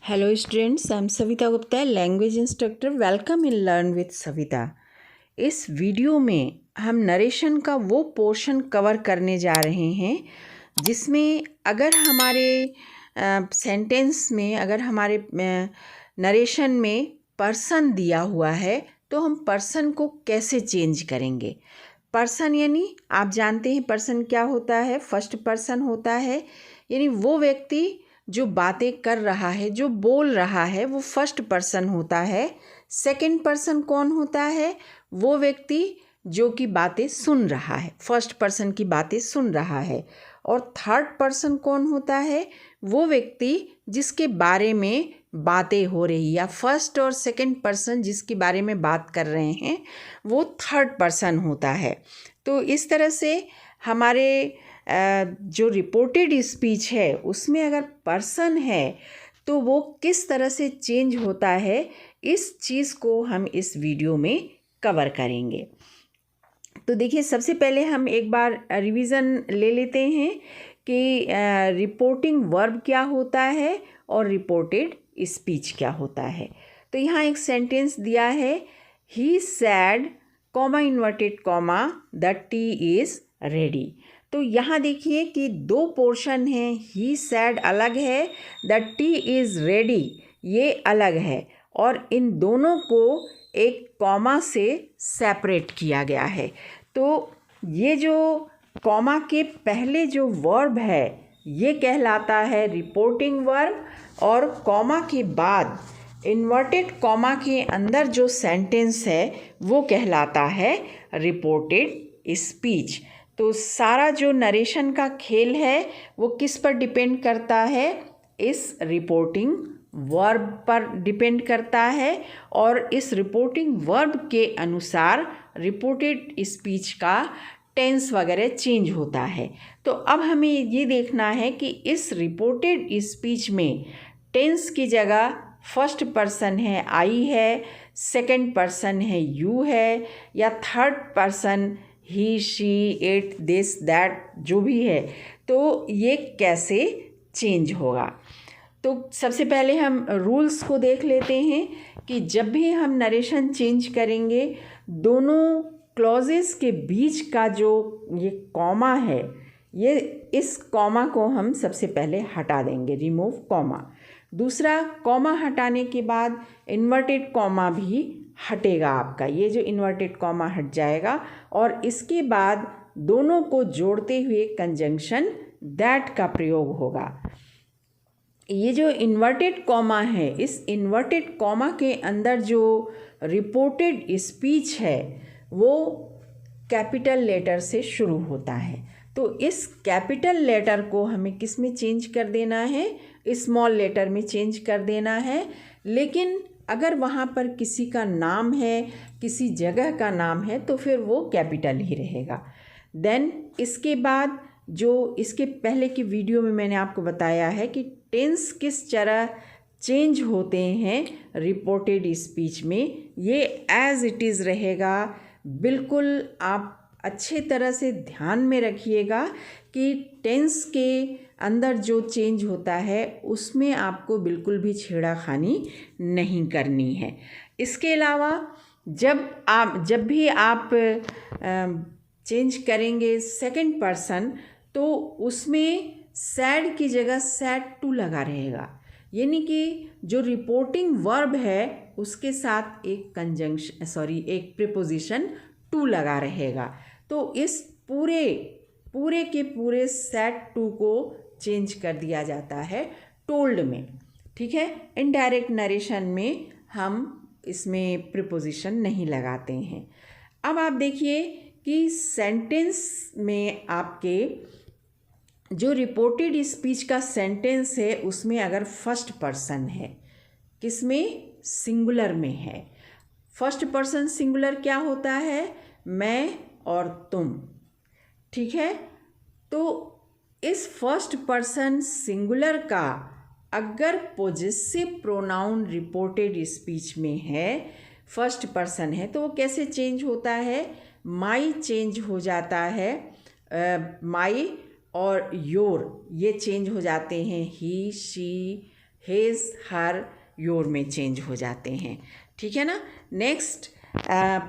Hello students, I am Savita Gupta, language instructor. Welcome in learn with Savita. इस video में हम narration का वो पोर्शन कवर करने जा रहे हैं जिसमें अगर हमारे सेंटेंस में अगर हमारे नरेशन में पर्सन दिया हुआ है तो हम पर्सन को कैसे चेंज करेंगे. पर्सन यानी आप जानते हैं पर्सन क्या होता है. फर्स्ट पर्सन होता है यानी वो व्यक्ति जो बातें कर रहा है, जो बोल रहा है, वो फर्स्ट पर्सन होता है. सेकंड पर्सन कौन होता है? वो व्यक्ति जो कि बातें सुन रहा है, फर्स्ट पर्सन की बातें सुन रहा है. और थर्ड पर्सन कौन होता है? वो व्यक्ति जिसके बारे में बातें हो रही, या फर्स्ट और सेकंड पर्सन जिसके बारे में बात कर रहे हैं वो थर्ड पर्सन होता है. तो इस तरह से हमारे जो रिपोर्टेड स्पीच है उसमें अगर पर्सन है तो वो किस तरह से चेंज होता है, इस चीज़ को हम इस वीडियो में कवर करेंगे. तो देखिए, सबसे पहले हम एक बार रिवीज़न ले लेते हैं कि रिपोर्टिंग वर्ब क्या होता है और रिपोर्टेड स्पीच क्या होता है. तो यहाँ एक सेंटेंस दिया है, he said comma inverted comma the tea is ready. तो यहाँ देखिए कि दो पोर्शन हैं. ही सैड अलग है, द टी इज़ रेडी ये अलग है, और इन दोनों को एक कॉमा से सेपरेट किया गया है. तो ये जो कॉमा के पहले जो वर्ब है ये कहलाता है रिपोर्टिंग वर्ब, और कॉमा के बाद इन्वर्टेड कॉमा के अंदर जो सेंटेंस है वो कहलाता है रिपोर्टेड स्पीच. तो सारा जो नरेशन का खेल है वो किस पर डिपेंड करता है? इस रिपोर्टिंग वर्ब पर डिपेंड करता है, और इस रिपोर्टिंग वर्ब के अनुसार रिपोर्टेड स्पीच का टेंस वगैरह चेंज होता है. तो अब हमें ये देखना है कि इस रिपोर्टेड स्पीच में टेंस की जगह फर्स्ट पर्सन है आई है, सेकंड पर्सन है यू है, या third person he she it this that जो भी है. तो ये कैसे चेंज होगा? तो सबसे पहले हम रूल्स को देख लेते हैं कि जब भी हम नरेशन चेंज करेंगे दोनों क्लॉजेस के बीच का जो ये कॉमा है, ये इस कॉमा को हम सबसे पहले हटा देंगे, रिमूव कॉमा. दूसरा, कॉमा हटाने के बाद इन्वर्टेड कॉमा भी हटेगा आपका. ये जो इन्वर्टेड कॉमा हट जाएगा, और इसके बाद दोनों को जोड़ते हुए कंजंक्शन दैट का प्रयोग होगा. ये जो इन्वर्टेड कॉमा है, इस इन्वर्टेड कॉमा के अंदर जो रिपोर्टेड स्पीच है वो कैपिटल लेटर से शुरू होता है. तो इस कैपिटल लेटर को हमें किस में चेंज कर देना है? स्मॉल लेटर में चेंज कर देना है. लेकिन अगर वहाँ पर किसी का नाम है, किसी जगह का नाम है, तो फिर वो कैपिटल ही रहेगा. देन इसके बाद जो इसके पहले की वीडियो में मैंने आपको बताया है कि टेंस किस तरह चेंज होते हैं रिपोर्टेड स्पीच में, ये एज इट इज़ रहेगा. बिल्कुल आप अच्छे तरह से ध्यान में रखिएगा कि टेंस के अंदर जो चेंज होता है उसमें आपको बिल्कुल भी छेड़खानी नहीं करनी है. इसके अलावा जब भी आप चेंज करेंगे सेकंड पर्सन, तो उसमें सैड की जगह सैड टू लगा रहेगा. यानी कि जो रिपोर्टिंग वर्ब है उसके साथ एक प्रीपोजिशन टू लगा रहेगा. तो इस पूरे के पूरे सैड टू को चेंज कर दिया जाता है टोल्ड में. ठीक है, इनडायरेक्ट नरेशन में हम इसमें प्रीपोजिशन नहीं लगाते हैं. अब आप देखिए कि सेंटेंस में आपके जो रिपोर्टेड स्पीच का सेंटेंस है उसमें अगर फर्स्ट पर्सन है, किसमें? सिंगुलर में है. फर्स्ट पर्सन सिंगुलर क्या होता है? मैं और तुम. ठीक है, तो इस फर्स्ट पर्सन सिंगुलर का अगर पॉजेसिव प्रोनाउन रिपोर्टेड स्पीच में है, फर्स्ट पर्सन है, तो वो कैसे चेंज होता है? माई चेंज हो जाता है. माई और योर ये चेंज हो जाते हैं ही, शी, हिज, हर, योर में चेंज हो जाते हैं। ठीक है ना। Next,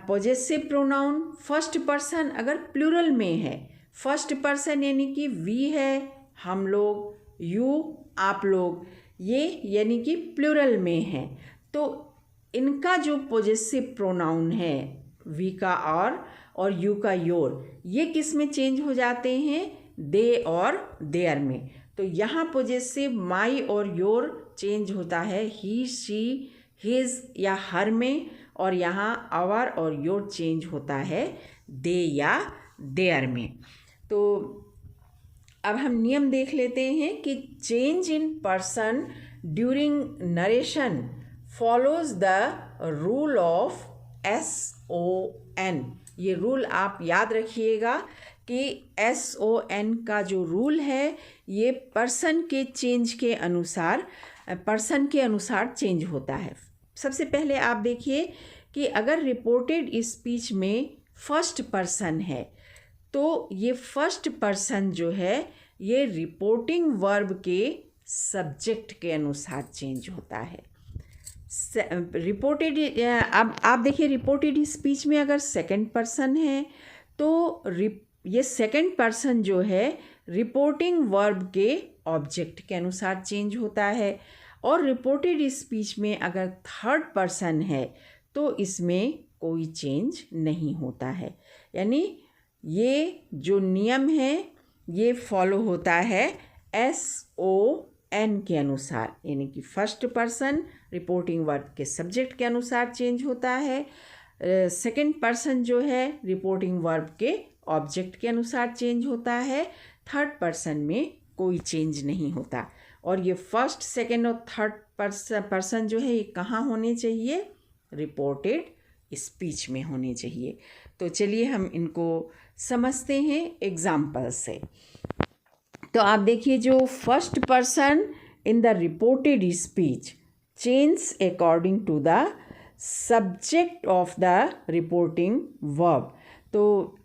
possessive pronoun first person अगर प्लूरल में है, फर्स्ट पर्सन यानी कि वी है, हम लोग, यू, आप लोग, ये यानी कि प्लूरल में है, तो इनका जो पॉजेसिव प्रोनाउन है वी का और यू का योर, ये किस में चेंज हो जाते हैं? दे और देयर में। तो यहाँ पॉजेसिव माई और योर चेंज होता है ही, शी, हिज या हर में, और यहाँ आवर और योर चेंज होता है दे या देयर में। तो अब हम नियम देख लेते हैं कि change in person during narration follows the rule of SON। ये रूल आप याद रखिएगा कि SON का जो रूल है ये पर्सन के अनुसार चेंज होता है। सबसे पहले आप देखिए कि अगर रिपोर्टेड स्पीच में फर्स्ट पर्सन है तो ये फर्स्ट पर्सन जो है ये रिपोर्टिंग वर्ब के सब्जेक्ट के अनुसार चेंज होता है। रिपोर्टेड, अब आप देखिए रिपोर्टेड स्पीच में अगर सेकंड पर्सन है तो ये सेकंड पर्सन जो है रिपोर्टिंग वर्ब के ऑब्जेक्ट के अनुसार चेंज होता है, और रिपोर्टेड स्पीच में अगर थर्ड पर्सन है तो इसमें कोई चेंज नहीं होता है। यानी ये जो नियम है ये फॉलो होता है SON के अनुसार, यानी कि फर्स्ट पर्सन रिपोर्टिंग वर्ब के सब्जेक्ट के अनुसार चेंज होता है, सेकंड पर्सन जो है रिपोर्टिंग वर्ब के ऑब्जेक्ट के अनुसार चेंज होता है, थर्ड पर्सन में कोई चेंज नहीं होता। और ये फर्स्ट, सेकंड और थर्ड पर्सन जो है ये कहाँ होने चाहिए? रिपोर्टेड स्पीच में होने चाहिए। तो चलिए हम इनको समझते हैं एग्जाम्पल से। तो आप देखिए जो first person in the reported speech change according to the subject of the reporting verb. तो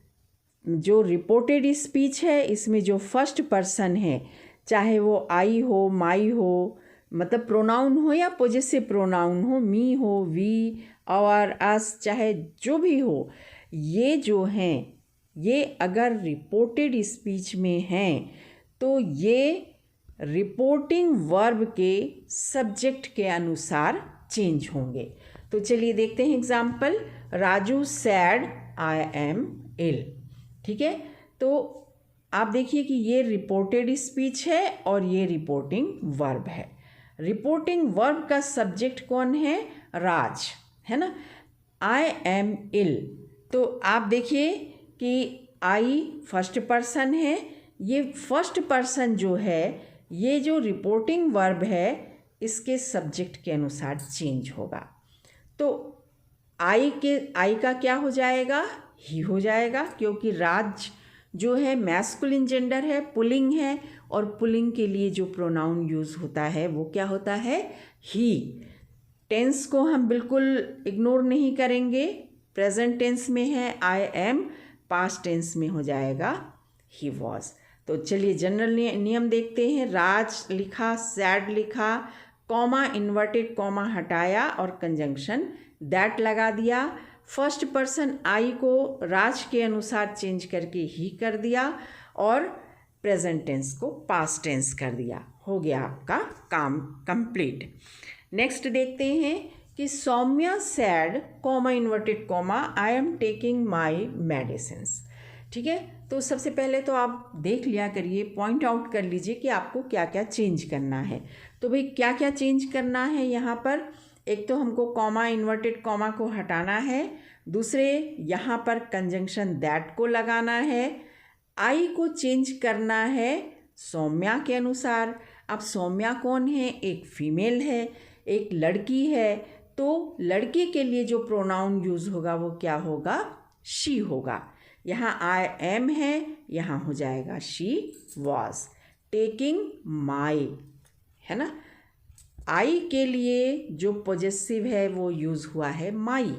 जो रिपोर्टेड स्पीच है इसमें जो फर्स्ट पर्सन है, चाहे वो आई हो, माई हो, मतलब प्रोनाउन हो या पॉजेसिव प्रोनाउन हो, मी हो, वी, और, अस, चाहे जो भी हो, ये जो हैं ये अगर रिपोर्टेड स्पीच में हैं तो ये रिपोर्टिंग वर्ब के सब्जेक्ट के अनुसार चेंज होंगे। तो चलिए देखते हैं example. Raju said I am ill. ठीक है, तो आप देखिए कि ये रिपोर्टेड स्पीच है और ये रिपोर्टिंग वर्ब है। रिपोर्टिंग वर्ब का सब्जेक्ट कौन है? राज, है ना। आई एम इल, तो आप देखिए कि आई फर्स्ट पर्सन है, ये फर्स्ट पर्सन जो है ये जो रिपोर्टिंग वर्ब है इसके सब्जेक्ट के अनुसार चेंज होगा। तो आई का क्या हो जाएगा? ही हो जाएगा, क्योंकि राज जो है मैस्कुलिन जेंडर है, पुलिंग है, और पुलिंग के लिए जो प्रोनाउन यूज़ होता है वो क्या होता है? ही। टेंस को हम बिल्कुल इग्नोर नहीं करेंगे। प्रेजेंट टेंस में है आई एम, पास्ट टेंस में हो जाएगा ही वॉज। तो चलिए जनरल नियम देखते हैं। राज लिखा, सैड लिखा, कॉमा इन्वर्टेड कॉमा हटाया और कंजंक्शन दैट लगा दिया। फर्स्ट पर्सन आई को राज के अनुसार चेंज करके ही कर दिया और प्रेजेंट टेंस को पास्ट टेंस कर दिया। हो गया आपका काम कंप्लीट। नेक्स्ट देखते हैं कि Saumya said comma inverted comma I am taking my medicines. ठीक है, तो सबसे पहले तो आप देख लिया करिए, पॉइंट आउट कर लीजिए कि आपको क्या क्या चेंज करना है। तो भाई क्या क्या चेंज करना है यहाँ पर? एक तो हमको कॉमा इन्वर्टेड कॉमा को हटाना है, दूसरे यहाँ पर कंजंक्शन दैट को लगाना है, आई को चेंज करना है सौम्या के अनुसार। अब सौम्या कौन है? एक फीमेल है, एक लड़की है, तो लड़की के लिए जो प्रोनाउन यूज़ होगा वो क्या होगा? शी होगा। यहाँ आई एम है, यहाँ हो जाएगा शी वॉज टेकिंग माई, है ना। आई के लिए जो पॉजेसिव है वो यूज़ हुआ है माई,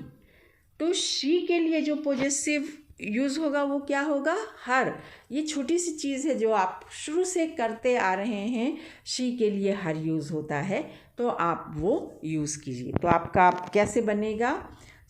तो शी के लिए जो पॉजेसिव यूज़ होगा वो क्या होगा? हर। ये छोटी सी चीज़ है जो आप शुरू से करते आ रहे हैं। शी के लिए हर यूज़ होता है, तो आप वो यूज़ कीजिए। तो आपका कैसे बनेगा,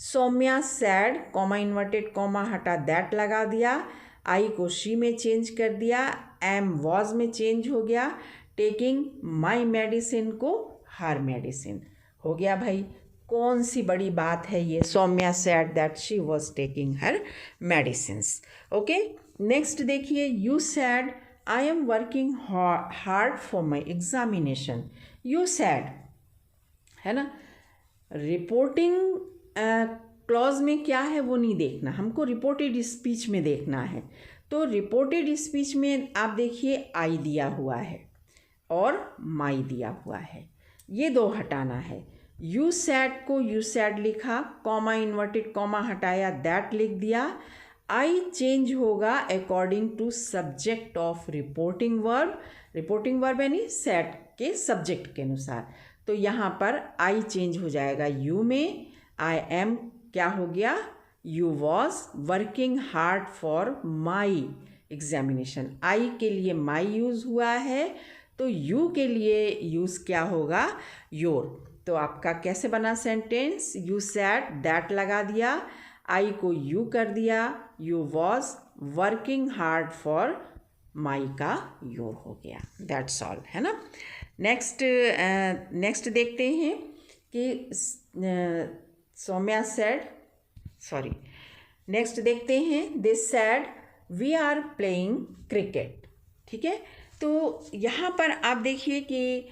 Saumya said, comma inverted comma हटा दैट लगा दिया, आई को शी में चेंज कर दिया, एम वॉज में चेंज हो गया, टेकिंग माई मेडिसिन को हर मेडिसिन हो गया। भाई कौन सी बड़ी बात है ये, Saumya said that she was taking her medicines. Okay, next देखिए, you said I am working hard for my examination. You said है ना, रिपोर्टिंग क्लॉज में क्या है वो नहीं देखना, हमको रिपोर्टेड स्पीच में देखना है। तो रिपोर्टेड स्पीच में आप देखिए आई दिया हुआ है और माई दिया हुआ है, ये दो हटाना है। यू सैड को यू सैड लिखा, कॉमा इन्वर्टेड कॉमा हटाया, दैट लिख दिया। आई चेंज होगा according to subject of reporting verb, reporting verb यानी सैड के सब्जेक्ट के अनुसार। तो यहाँ पर आई चेंज हो जाएगा यू में, आई एम क्या हो गया, you was working hard for my examination. I के लिए माई यूज़ हुआ है, तो यू के लिए यूज़ क्या होगा, योर। तो आपका कैसे बना सेंटेंस, यू सैड दैट लगा दिया, आई को यू कर दिया, you was working hard for माई का योर हो गया, दैट्स ऑल, है ना। नेक्स्ट देखते हैं कि सौम्या सैड, सॉरी, नेक्स्ट देखते हैं, they said we are playing cricket. ठीक है, तो यहाँ पर आप देखिए कि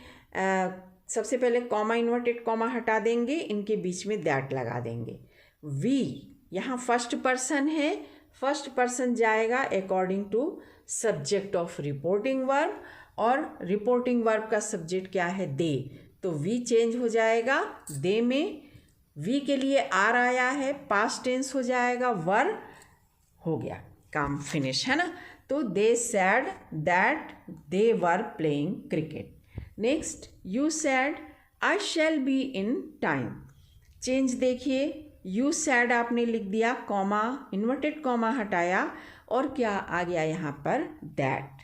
सबसे पहले कॉमा इन्वर्टेड कॉमा हटा देंगे, इनके बीच में दैट लगा देंगे। वी यहाँ फर्स्ट पर्सन है, फर्स्ट पर्सन जाएगा according to subject of reporting verb, और रिपोर्टिंग वर्ब का सब्जेक्ट क्या है, दे। तो वी चेंज हो जाएगा दे में, वी के लिए आर आया है, पास्ट टेंस हो जाएगा, वर हो गया, काम फिनिश, है ना। तो they said that they were playing cricket. Next, you said I shall be in time. Change देखिए, यू सैड आपने लिख दिया, कॉमा इन्वर्टेड कॉमा हटाया, और क्या आ गया यहाँ पर, that.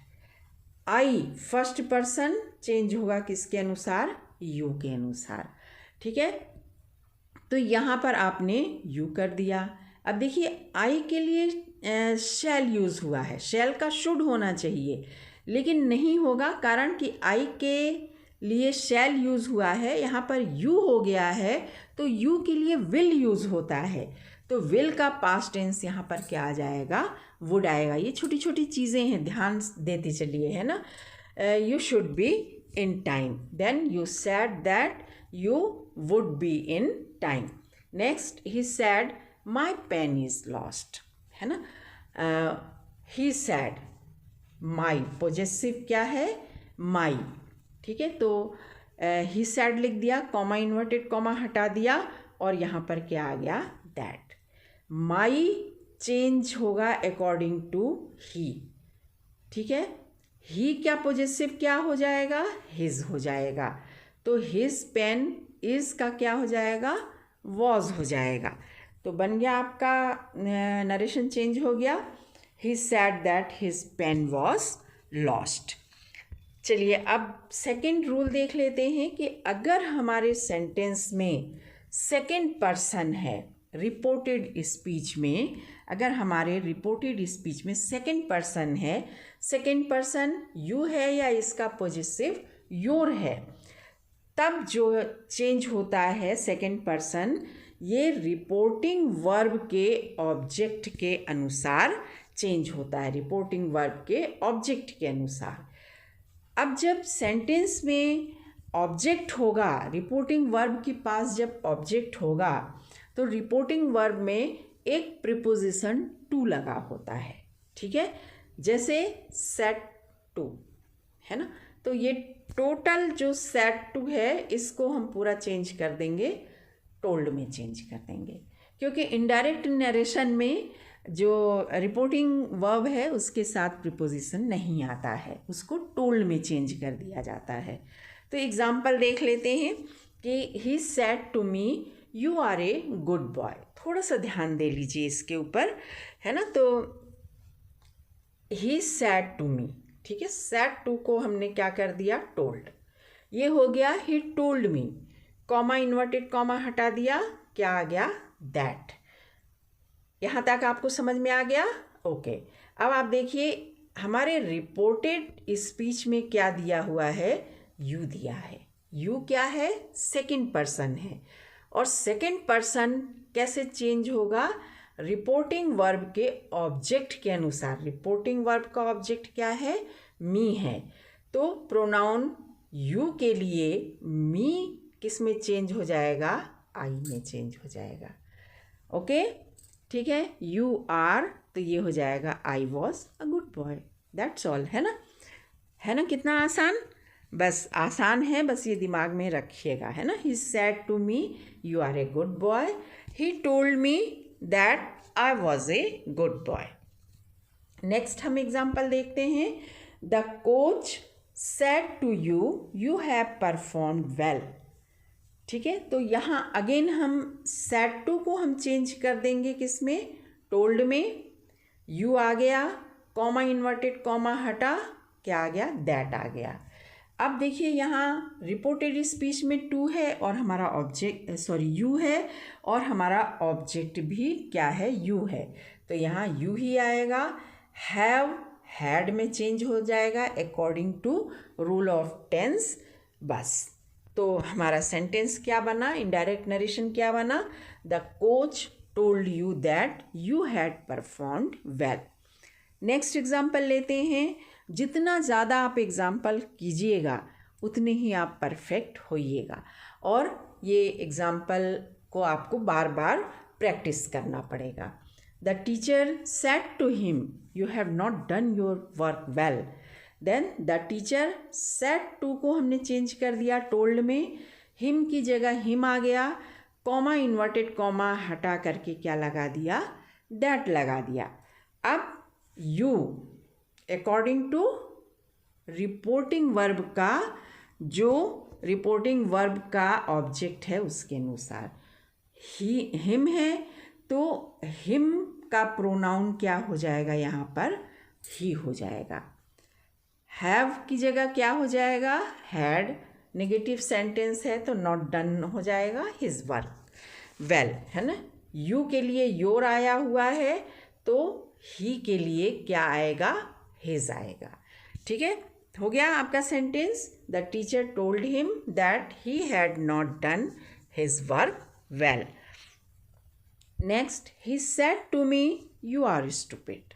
I first person change होगा किसके अनुसार, यू के अनुसार। ठीक है, तो यहाँ पर आपने यू कर दिया। अब देखिए आई के लिए शैल यूज़ हुआ है, शैल का शुड होना चाहिए लेकिन नहीं होगा, कारण कि आई के लिए शैल यूज़ हुआ है, यहाँ पर यू हो गया है, तो यू के लिए विल यूज़ होता है। तो विल का पास्ट टेंस यहाँ पर क्या आ जाएगा, वुड आएगा। ये छोटी छोटी चीज़ें हैं, ध्यान देते चलिए, है ना। You should be in time, then you said that you would be in time. Next, he said my pen is lost, है ना। ही सैड, माई पोजेसिव क्या है, माई। ठीक है, तो ही सैड लिख दिया, कॉमा इन्वर्टेड कॉमा हटा दिया, और यहाँ पर क्या आ गया, दैट। माई चेंज होगा अकॉर्डिंग टू ही। ठीक है, ही क्या पोजेसिव क्या हो जाएगा, हिज हो जाएगा। तो हिज पेन, इज का क्या हो जाएगा, वॉज हो जाएगा। तो बन गया आपका, नरेशन चेंज हो गया, he said that his pen was lost. चलिए अब सेकंड रूल देख लेते हैं कि अगर हमारे सेंटेंस में सेकंड पर्सन है, रिपोर्टेड स्पीच में, अगर हमारे रिपोर्टेड स्पीच में सेकंड पर्सन है, सेकंड पर्सन यू है या इसका पॉजिटिव योर है, तब जो चेंज होता है सेकंड पर्सन, ये रिपोर्टिंग वर्ब के ऑब्जेक्ट के अनुसार चेंज होता है, रिपोर्टिंग वर्ब के ऑब्जेक्ट के अनुसार। अब जब सेंटेंस में ऑब्जेक्ट होगा, रिपोर्टिंग वर्ब के पास जब ऑब्जेक्ट होगा, तो रिपोर्टिंग वर्ब में एक प्रीपोजिशन टू लगा होता है। ठीक है, जैसे सेट टू, है ना। तो ये टोटल जो सेट टू है, इसको हम पूरा चेंज कर देंगे, टोल्ड में चेंज कर देंगे, क्योंकि इनडायरेक्ट नरेशन में जो रिपोर्टिंग वर्ब है उसके साथ प्रीपोजिशन नहीं आता है, उसको टोल्ड में चेंज कर दिया जाता है। तो एग्जाम्पल देख लेते हैं कि he said to me you are a good boy. थोड़ा सा ध्यान दे लीजिए इसके ऊपर, है ना। तो ही सेड टू मी, ठीक है, सेड टू को हमने क्या कर दिया, टोल्ड। ये हो गया ही टोल्ड मी, कॉमा इन्वर्टेड कॉमा हटा दिया, क्या आ गया, दैट। यहाँ तक आपको समझ में आ गया? ओके। अब आप देखिए हमारे रिपोर्टेड स्पीच में क्या दिया हुआ है, यू दिया है। यू क्या है, सेकंड पर्सन है, और सेकंड पर्सन कैसे चेंज होगा, रिपोर्टिंग वर्ब के ऑब्जेक्ट के अनुसार। रिपोर्टिंग वर्ब का ऑब्जेक्ट क्या है, मी है, तो प्रोनाउन यू के लिए मी किस में चेंज हो जाएगा, आई में चेंज हो जाएगा। ओके, ठीक है। यू आर, तो ये हो जाएगा I was a good boy, that's all, है ना, है ना, कितना आसान। बस आसान है, बस ये दिमाग में रखिएगा, है ना। He said to me you are a good boy, he told me that I was a good boy. Next हम एग्जाम्पल देखते हैं। The coach said to you you have performed well. ठीक है, तो यहाँ अगेन हम सेड टू को हम चेंज कर देंगे किस में, टोल्ड में। यू आ गया, कॉमा इन्वर्टेड कॉमा हटा, क्या आ गया, दैट आ गया। अब देखिए यहाँ रिपोर्टेड स्पीच में टू है और हमारा ऑब्जेक्ट यू है, और हमारा ऑब्जेक्ट भी क्या है, यू है, तो यहाँ यू ही आएगा। हैव हैड में चेंज हो जाएगा according to rule of tense. बस, तो हमारा सेंटेंस क्या बना, इनडायरेक्ट नरेशन क्या बना, the coach told you that you had performed well. Next example लेते हैं। जितना ज़्यादा आप एग्जाम्पल कीजिएगा उतने ही आप परफेक्ट होइएगा, और ये एग्जाम्पल को आपको बार बार प्रैक्टिस करना पड़ेगा। The teacher said to him you have not done your work well. Then the teacher said to को हमने चेंज कर दिया टोल्ड में, हिम की जगह हिम आ गया, कॉमा इन्वर्टेड कॉमा हटा करके क्या लगा दिया, दैट लगा दिया। अब you according to reporting verb का, जो रिपोर्टिंग वर्ब का ऑब्जेक्ट है उसके अनुसार, ही हिम है, तो हिम का प्रोनाउन क्या हो जाएगा, यहाँ पर ही हो जाएगा। हैव की जगह क्या हो जाएगा, हैड। नेगेटिव सेंटेंस है तो नॉट डन हो जाएगा हिज वर्क वेल, है ना। यू के लिए योर आया हुआ है, तो ही के लिए क्या आएगा, हिज आएगा। ठीक है, हो गया आपका sentence. The teacher told him that he had not done his work well. Next, he said to me you are stupid.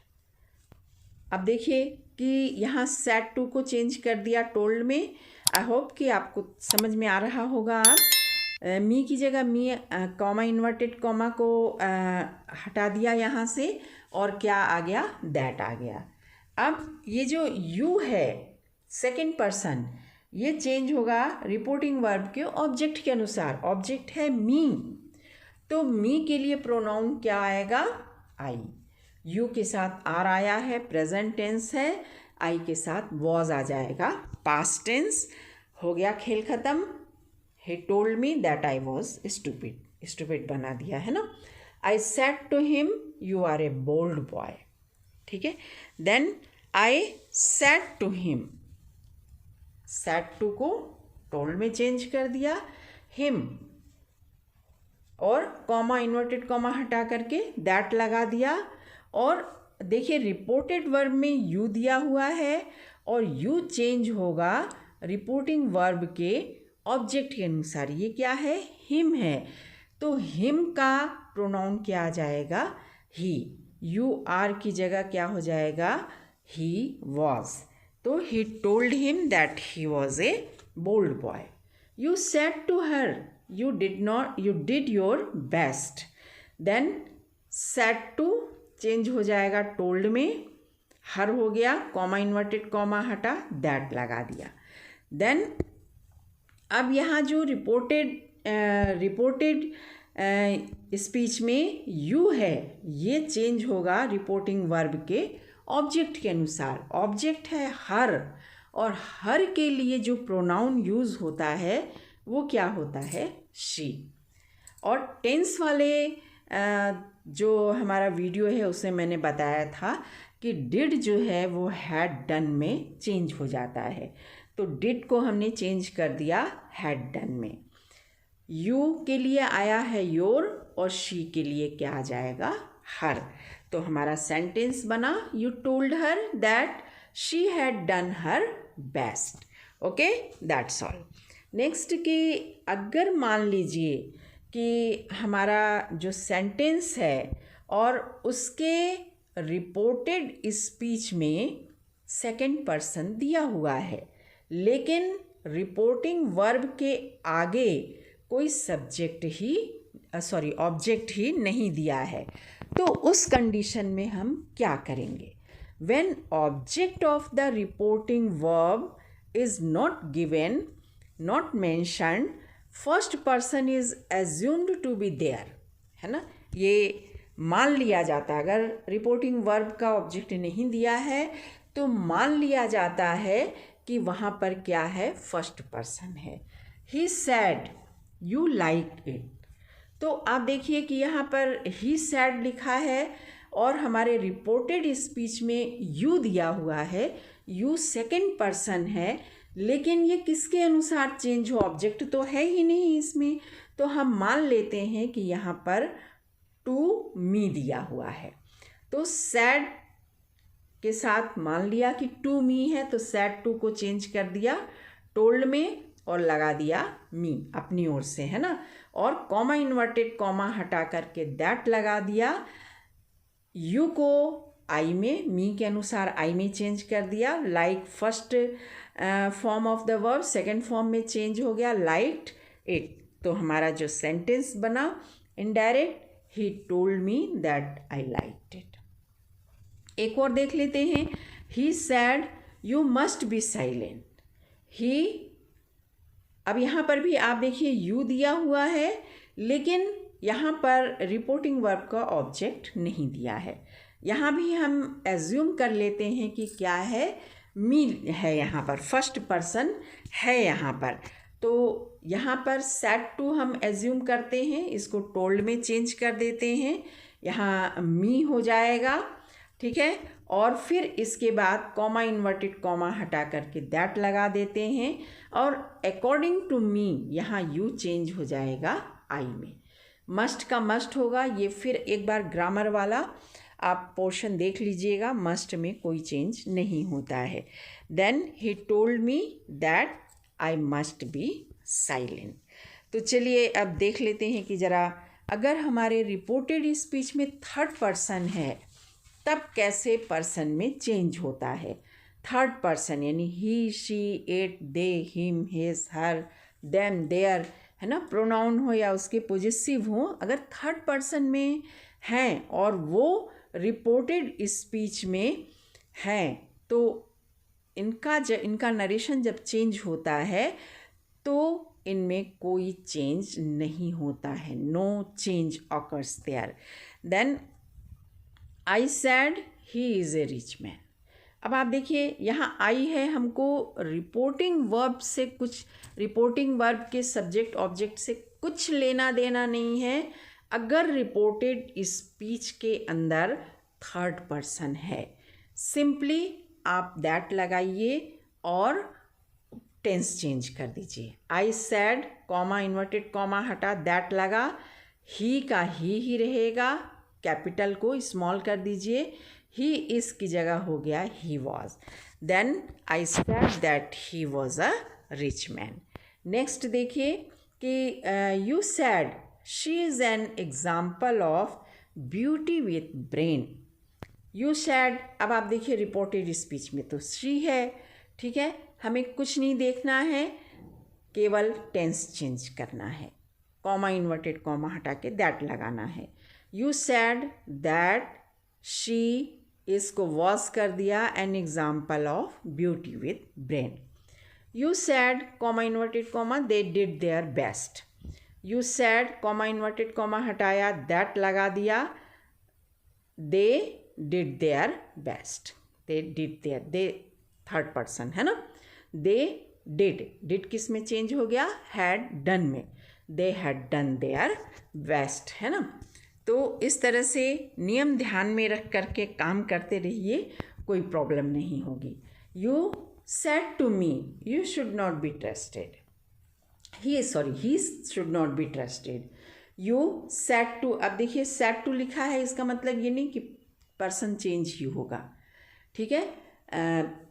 अब देखिए कि यहाँ सेड टू को चेंज कर दिया टोल्ड में। आई होप कि आपको समझ में आ रहा होगा। आप मी की जगह मी कॉमा इन्वर्टेड कॉमा को हटा दिया यहाँ से, और क्या आ गया, दैट आ गया। अब ये जो यू है सेकंड पर्सन, ये चेंज होगा रिपोर्टिंग वर्ब के ऑब्जेक्ट के अनुसार। ऑब्जेक्ट है मी, तो मी के लिए प्रोनाउन क्या आएगा, आई। यू के साथ आर आया है, प्रेजेंट टेंस है, आई के साथ वॉज आ जाएगा, पास्ट टेंस। हो गया खेल ख़त्म। He told me that I was stupid, stupid बना दिया, है ना। I said to him you are a bold boy. ठीक है, then I said to him, said to को टोल्ड में चेंज कर दिया, हिम और कॉमा इन्वर्टेड कॉमा हटा करके दैट लगा दिया। और देखिए रिपोर्टेड वर्ब में यू दिया हुआ है, और यू चेंज होगा रिपोर्टिंग वर्ब के ऑब्जेक्ट के अनुसार। ये क्या है, हिम है, तो हिम का प्रोनाउन क्या आ जाएगा, ही। यू आर की जगह क्या हो जाएगा, ही वॉज। तो he told him that he was a bold boy. You said to her you did your best. then said to change हो जाएगा टोल्ड में, हर हो गया, कॉमा इन्वर्टेड कॉमा हटा, दैट लगा दिया। देन अब यहाँ जो रिपोर्टेड स्पीच में यू है, ये चेंज होगा रिपोर्टिंग वर्ब के ऑब्जेक्ट के अनुसार। ऑब्जेक्ट है हर, और हर के लिए जो प्रोनाउन यूज़ होता है वो क्या होता है, शी। और टेंस वाले जो हमारा वीडियो है उसमें मैंने बताया था कि डिड जो है वो हैड डन में चेंज हो जाता है। तो डिड को हमने चेंज कर दिया हैड डन में। यू के लिए आया है योर और शी के लिए क्या आ जाएगा, हर। तो हमारा सेंटेंस बना, you told her that she had done her best. Okay, that's all. Next कि अगर मान लीजिए कि हमारा जो सेंटेंस है और उसके रिपोर्टेड स्पीच में सेकंड पर्सन दिया हुआ है, लेकिन रिपोर्टिंग वर्ब के आगे कोई ऑब्जेक्ट ही नहीं दिया है, तो उस कंडीशन में हम क्या करेंगे? When object of the reporting verb is not given, not mentioned, first person is assumed to be there, है ना। ये मान लिया जाता है, अगर रिपोर्टिंग वर्ब का ऑब्जेक्ट नहीं दिया है तो मान लिया जाता है कि वहाँ पर क्या है, फर्स्ट पर्सन है। He said you like it. तो आप देखिए कि यहाँ पर ही सैड लिखा है और हमारे रिपोर्टेड स्पीच में यू दिया हुआ है, यू सेकंड पर्सन है, लेकिन ये किसके अनुसार चेंज हो, ऑब्जेक्ट तो है ही नहीं इसमें, तो हम मान लेते हैं कि यहाँ पर टू मी दिया हुआ है। तो सैड के साथ मान लिया कि टू मी है, तो सैड टू को चेंज कर दिया टोल्ड में और लगा दिया मी अपनी ओर से, है ना। और कॉमा इन्वर्टेड कॉमा हटा करके दैट लगा दिया। यू को आई में, मी के अनुसार आई में चेंज कर दिया। Like first form of the verb second form में चेंज हो गया, लाइक्ड इट। तो हमारा जो सेंटेंस बना indirect, he told me that I liked it. एक और देख लेते हैं, he said you must be silent. He, अब यहाँ पर भी आप देखिए यू दिया हुआ है, लेकिन यहाँ पर रिपोर्टिंग वर्ब का ऑब्जेक्ट नहीं दिया है। यहाँ भी हम एज्यूम कर लेते हैं कि क्या है, मी है, यहाँ पर फर्स्ट पर्सन है यहाँ पर। तो यहाँ पर सैड टू हम एज्यूम करते हैं, इसको टोल्ड में चेंज कर देते हैं, यहाँ मी हो जाएगा, ठीक है। और फिर इसके बाद कॉमा इन्वर्टेड कॉमा हटा करके दैट लगा देते हैं और अकॉर्डिंग टू मी यहाँ यू चेंज हो जाएगा आई में। मस्ट का मस्ट होगा, ये फिर एक बार ग्रामर वाला आप पोर्शन देख लीजिएगा, मस्ट में कोई चेंज नहीं होता है। Then he told me that I must be silent. तो चलिए अब देख लेते हैं कि ज़रा अगर हमारे रिपोर्टेड स्पीच में थर्ड पर्सन है तब कैसे पर्सन में चेंज होता है। थर्ड पर्सन यानी he, she, it, they, him, his, her, them, their, है ना, प्रोनाउन हो या उसके पोजेसिव हो, अगर थर्ड पर्सन में हैं और वो रिपोर्टेड स्पीच में हैं तो इनका नरेशन जब चेंज होता है तो इनमें कोई चेंज नहीं होता है, no change occurs there. Then I said he is a rich man. अब आप देखिए यहाँ आई है, हमको रिपोर्टिंग वर्ब से कुछ, रिपोर्टिंग वर्ब के सब्जेक्ट ऑब्जेक्ट से कुछ लेना देना नहीं है। अगर रिपोर्टेड स्पीच के अंदर थर्ड पर्सन है, सिंपली आप दैट लगाइए और टेंस चेंज कर दीजिए। आई सैड कॉमा इन्वर्टेड कॉमा हटा दैट लगा, ही का ही रहेगा, कैपिटल को स्मॉल कर दीजिए, ही इस की जगह हो गया he was. Then I said that he was a rich man. Next देखिए कि you said she is an example of beauty with brain. You said, अब आप देखिए रिपोर्टेड स्पीच में तो शी है, ठीक है, हमें कुछ नहीं देखना है, केवल टेंस चेंज करना है, कॉमा इन्वर्टेड कॉमा हटा के दैट लगाना है। यू सैड दैट शी, इसको वॉज कर दिया, an example of beauty with brain. You said comma inverted comma they did their best. You said comma inverted comma हटाया दैट लगा दिया, they did their best. They did their, they third person है ना, they did किस में change हो गया, had done में, they had done their best, है ना। तो इस तरह से नियम ध्यान में रख करके काम करते रहिए, कोई प्रॉब्लम नहीं होगी। You said to me you should not be trusted. he should not be trusted. You said to, अब देखिए said to लिखा है, इसका मतलब ये नहीं कि पर्सन चेंज ही होगा, ठीक है।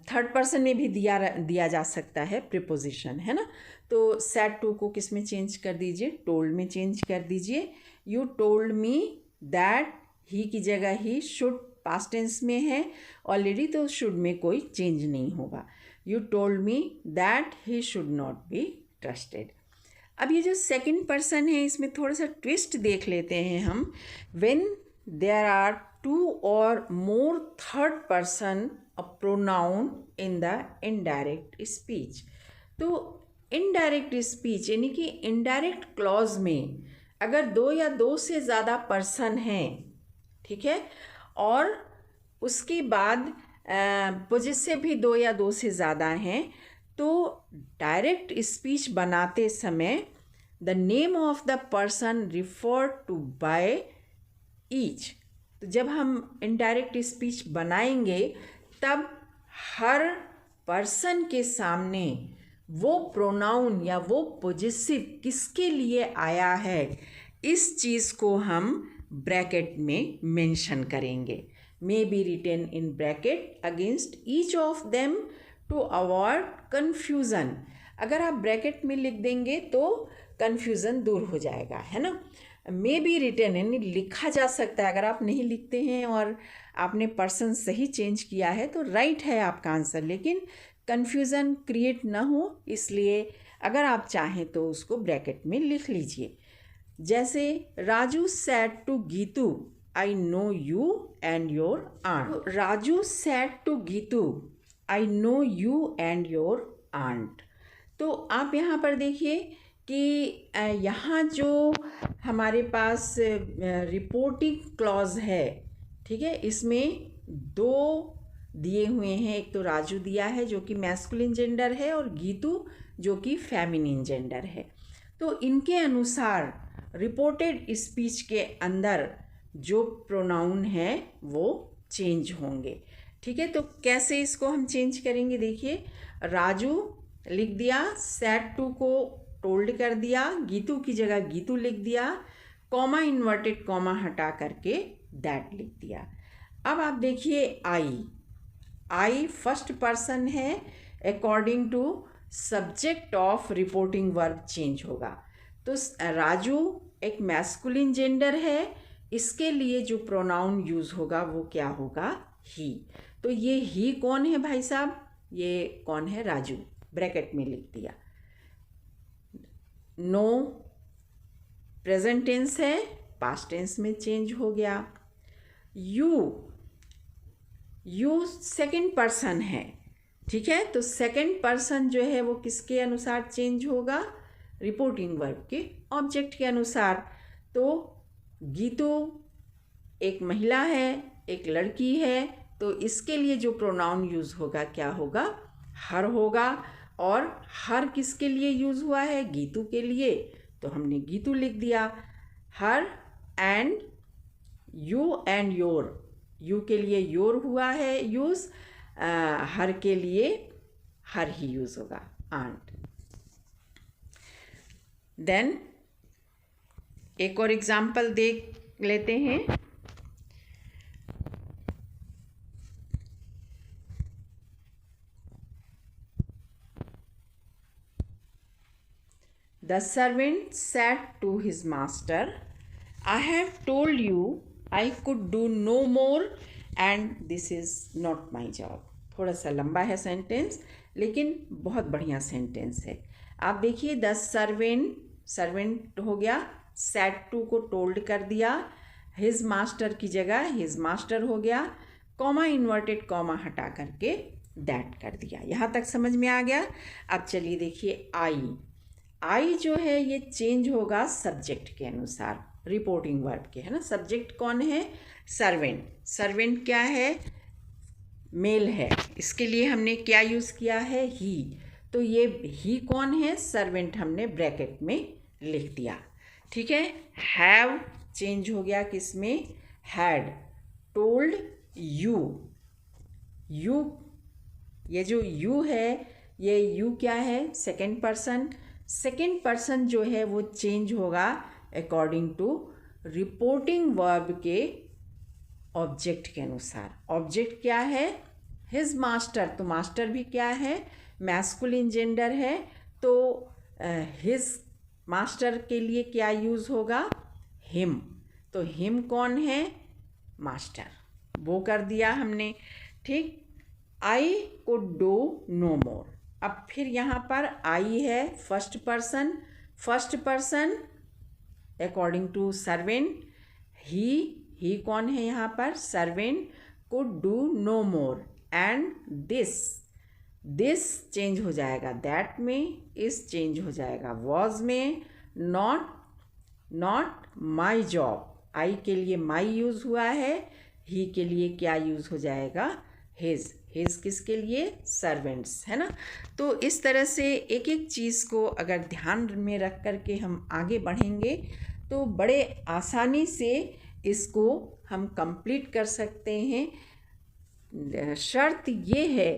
थर्ड पर्सन में भी दिया जा सकता है प्रीपोजिशन, है ना। तो said to को किस में चेंज कर दीजिए, टोल्ड में चेंज कर दीजिए। यू टोल्ड मी दैट, ही की जगह ही, शुड पास्ट टेंस में है ऑलरेडी, तो शुड में कोई चेंज नहीं होगा। You told me that he should not be trusted. अब ये जो सेकंड पर्सन है, इसमें थोड़ा सा ट्विस्ट देख लेते हैं हम। व्हेन देयर आर टू और more third person a pronoun in the indirect speech. तो इनडायरेक्ट स्पीच यानी कि इनडायरेक्ट क्लॉज में अगर दो या दो से ज़्यादा पर्सन हैं, ठीक है, और उसके बाद पोजेसिव भी दो या दो से ज़्यादा हैं, तो डायरेक्ट स्पीच बनाते समय the name of the person refer to by each. तो जब हम इनडायरेक्ट स्पीच बनाएंगे तब हर पर्सन के सामने वो प्रोनाउन या वो पोजेसिव किसके लिए आया है, इस चीज़ को हम ब्रैकेट में मेंशन करेंगे। May be written in bracket against each of them to avoid confusion. अगर आप ब्रैकेट में लिख देंगे तो कन्फ्यूज़न दूर हो जाएगा, है ना। मे बी रिटेन यानी लिखा जा सकता है। अगर आप नहीं लिखते हैं और आपने पर्सन सही चेंज किया है तो राइट है आपका आंसर, लेकिन कन्फ्यूज़न क्रिएट ना हो इसलिए अगर आप चाहें तो उसको ब्रैकेट में लिख लीजिए। जैसे Raju said to Geetu I know you and your aunt. Raju said to Geetu I know you and your aunt. तो आप यहाँ पर देखिए कि यहाँ जो हमारे पास रिपोर्टिंग क्लॉज है, ठीक है, इसमें दो दिए हुए हैं। एक तो राजू दिया है जो कि मैस्कुलिन जेंडर है और गीतू जो कि फेमिनिन जेंडर है। तो इनके अनुसार रिपोर्टेड स्पीच के अंदर जो प्रोनाउन है वो चेंज होंगे, ठीक है। तो कैसे इसको हम चेंज करेंगे, देखिए राजू लिख दिया, सेड टू को टोल्ड कर दिया, गीतू की जगह गीतू लिख दिया, कॉमा इन्वर्टेड कॉमा हटा करके दैट लिख दिया। अब आप देखिए आई फर्स्ट पर्सन है, according to subject of reporting verb change होगा। तो राजू एक मैस्कुलिन जेंडर है, इसके लिए जो प्रोनाउन यूज़ होगा वो क्या होगा, ही। तो ये ही कौन है भाई साहब, ये कौन है, राजू, ब्रैकेट में लिख दिया। नो प्रेजेंट टेंस है, पास्ट टेंस में चेंज हो गया। यू सेकंड पर्सन है, ठीक है। तो सेकंड पर्सन जो है वो किसके अनुसार चेंज होगा, रिपोर्टिंग वर्ब के ऑब्जेक्ट के अनुसार। तो गीतू एक महिला है, एक लड़की है, तो इसके लिए जो प्रोनाउन यूज़ होगा क्या होगा, हर होगा। और हर किसके लिए यूज़ हुआ है, गीतू के लिए, तो हमने गीतू लिख दिया। Her and you and your, you के लिए योर हुआ है यूज़, हर के लिए हर ही यूज़ होगा, आंट। देन एक और एग्जाम्पल देख लेते हैं। The servant said to his master, I have told you I could do no more and this is not my job. थोड़ा सा लंबा है सेंटेंस, लेकिन बहुत बढ़िया सेंटेंस है। आप देखिए द सर्वेंट हो गया, said to को टोल्ड कर दिया, his master की जगह his master हो गया, कॉमा इन्वर्टेड कॉमा हटा करके दैट कर दिया। यहाँ तक समझ में आ गया। अब चलिए देखिए आई जो है ये चेंज होगा सब्जेक्ट के अनुसार, रिपोर्टिंग वर्ब के, है ना। सब्जेक्ट कौन है, सर्वेंट क्या है, मेल है, इसके लिए हमने क्या यूज़ किया है, ही। तो ये ही कौन है, सर्वेंट, हमने ब्रैकेट में लिख दिया, ठीक है। हैव चेंज हो गया किस में, हैड, टोल्ड यू ये जो यू है, ये यू क्या है, सेकंड पर्सन। सेकंड पर्सन जो है वो चेंज होगा अकॉर्डिंग टू रिपोर्टिंग वर्ब के ऑब्जेक्ट के अनुसार। ऑब्जेक्ट क्या है, हिज मास्टर, तो मास्टर भी क्या है, मैस्कुलिन जेंडर है, तो हिज मास्टर के लिए क्या यूज़ होगा, हिम। तो हिम कौन है, मास्टर, वो कर दिया हमने। ठीक, I could do no more. अब फिर यहाँ पर आई है first person, first person according to servant, he कौन है यहाँ पर, servant, could do no more. And this change हो जाएगा, दैट में इस चेंज हो जाएगा, वॉज में नॉट माई जॉब। आई के लिए माई यूज़ हुआ है, ही के लिए क्या यूज़ हो जाएगा, हिज किसके लिए, सर्वेंट्स, है ना। तो इस तरह से एक एक चीज़ को अगर ध्यान में रख कर के हम आगे बढ़ेंगे तो बड़े आसानी से इसको हम कंप्लीट कर सकते हैं। शर्त ये है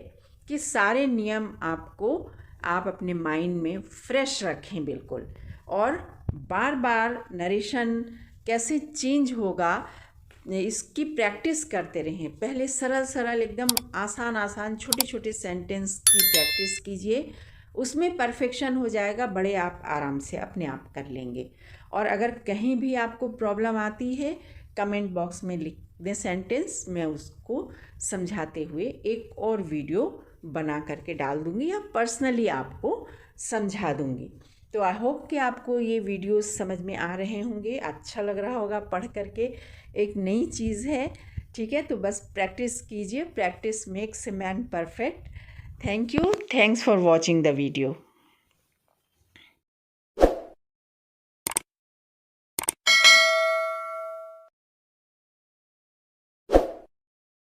कि सारे नियम आप अपने माइंड में फ्रेश रखें बिल्कुल, और बार बार नरेशन कैसे चेंज होगा इसकी प्रैक्टिस करते रहें। पहले सरल एकदम आसान छोटे छोटे सेंटेंस की प्रैक्टिस कीजिए, उसमें परफेक्शन हो जाएगा, बड़े आप आराम से अपने आप कर लेंगे। और अगर कहीं भी आपको प्रॉब्लम आती है कमेंट बॉक्स में लिख दें सेंटेंस, मैं उसको समझाते हुए एक और वीडियो बना करके डाल दूँगी या पर्सनली आपको समझा दूँगी। तो आई होप कि आपको ये वीडियो समझ में आ रहे होंगे, अच्छा लग रहा होगा पढ़ करके, एक नई चीज़ है। ठीक है, तो बस प्रैक्टिस कीजिए, practice makes a man perfect. Thank you, thanks for watching the video.